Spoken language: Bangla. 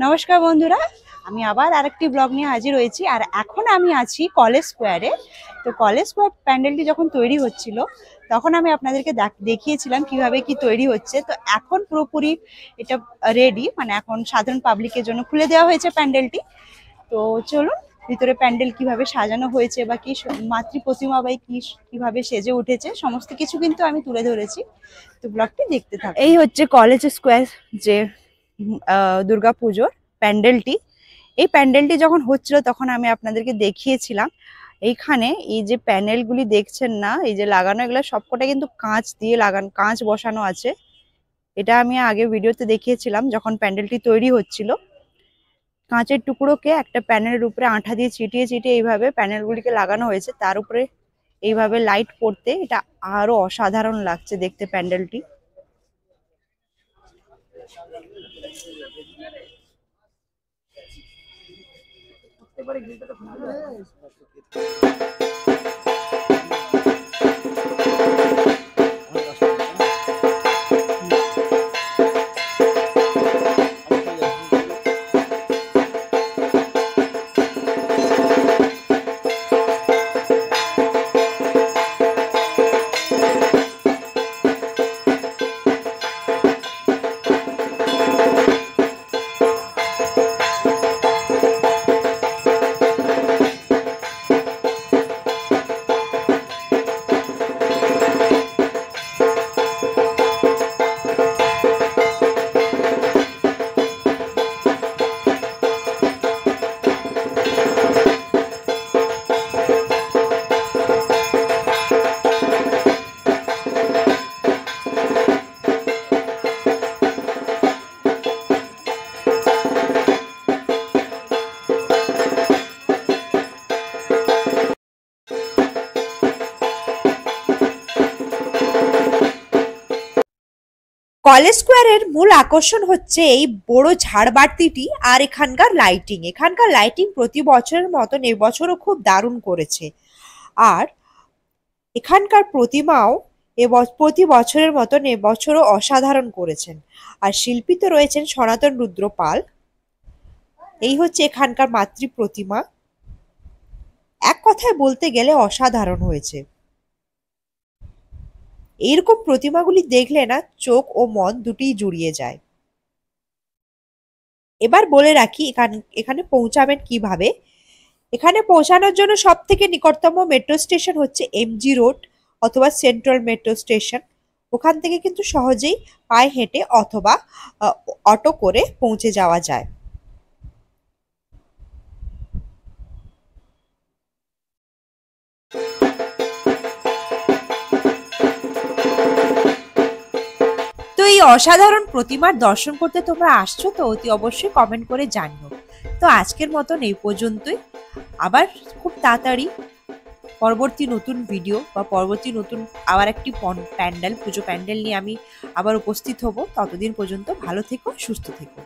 নমস্কার বন্ধুরা, আমি আবার আরেকটি ব্লগ নিয়ে হাজির হয়েছি। আর এখন আমি আছি কলেজ স্কোয়ারে। তো কলেজ স্কোয়ার প্যান্ডেলটি যখন তৈরি হচ্ছিল তখন আমি আপনাদেরকে দেখিয়েছিলাম কিভাবে কি তৈরি হচ্ছে। তো এখন পুরোপুরি এটা রেডি, মানে এখন সাধারণ পাবলিকের জন্য খুলে দেওয়া হয়েছে প্যান্ডেলটি। তো চলুন ভিতরে প্যান্ডেল কিভাবে সাজানো হয়েছে বা কি মাতৃ প্রতিমা বা কিভাবে সেজে উঠেছে সমস্ত কিছু কিন্তু আমি তুলে ধরেছি। তো ব্লগটি দেখতে থাকুন। এই হচ্ছে কলেজ স্কোয়ার যে দুর্গাপুজোর প্যান্ডেলটি। এই প্যান্ডেলটি যখন হচ্ছিল তখন আমি আপনাদেরকে দেখিয়েছিলাম। এইখানে এই যে প্যানেলগুলি দেখছেন না, এই যে লাগানো, এগুলো সবকটা কিন্তু কাঁচ দিয়ে লাগানো, কাঁচ বসানো আছে। এটা আমি আগে ভিডিওতে দেখিয়েছিলাম যখন প্যান্ডেলটি তৈরি হচ্ছিল। কাঁচের টুকরোকে একটা প্যানেলের উপরে আঠা দিয়ে চিটিয়ে চিটিয়ে এইভাবে প্যানেলগুলিকে লাগানো হয়েছে। তার উপরে এইভাবে লাইট পড়তে এটা আরো অসাধারণ লাগছে দেখতে প্যান্ডেলটি। কলেজ স্কোয়ারের মূল আকর্ষণ হচ্ছে এই বড় ঝাড়বাতিটি আর এখানকার লাইটিং। এখানকার লাইটিং প্রতি বছরের মতন এবছরও খুব দারুণ করেছে। আর এখানকার প্রতিমাও প্রতি বছরের মতন এবছরও অসাধারণ করেছেন। আর শিল্পী তো রয়েছেন সনাতন রুদ্র পাল। এই হচ্ছে এখানকার মাতৃ প্রতিমা। এক কথায় বলতে গেলে অসাধারণ হয়েছে। এইরকম প্রতিমাগুলি দেখলে না চোখ ও মন দুটিই জুড়িয়ে যায়। এবার বলে রাখি এখানে পৌঁছাবেন কিভাবে। এখানে পৌঁছানোর জন্য সব থেকে নিকটতম মেট্রো স্টেশন হচ্ছে এমজি রোড অথবা সেন্ট্রাল মেট্রো স্টেশন। ওখান থেকে কিন্তু সহজেই পায়ে হেঁটে অথবা অটো করে পৌঁছে যাওয়া যায়। তো এই অসাধারণ প্রতিমার দর্শন করতে তোমরা আসছো তো অতি অবশ্যই কমেন্ট করে জানিও। তো আজকের মতন এই পর্যন্তই। আবার খুব তাড়াতাড়ি পরবর্তী নতুন ভিডিও বা পরবর্তী নতুন আবার একটি পুজো প্যান্ডেল নিয়ে আমি আবার উপস্থিত হব। ততদিন পর্যন্ত ভালো থেকো, সুস্থ থেকো।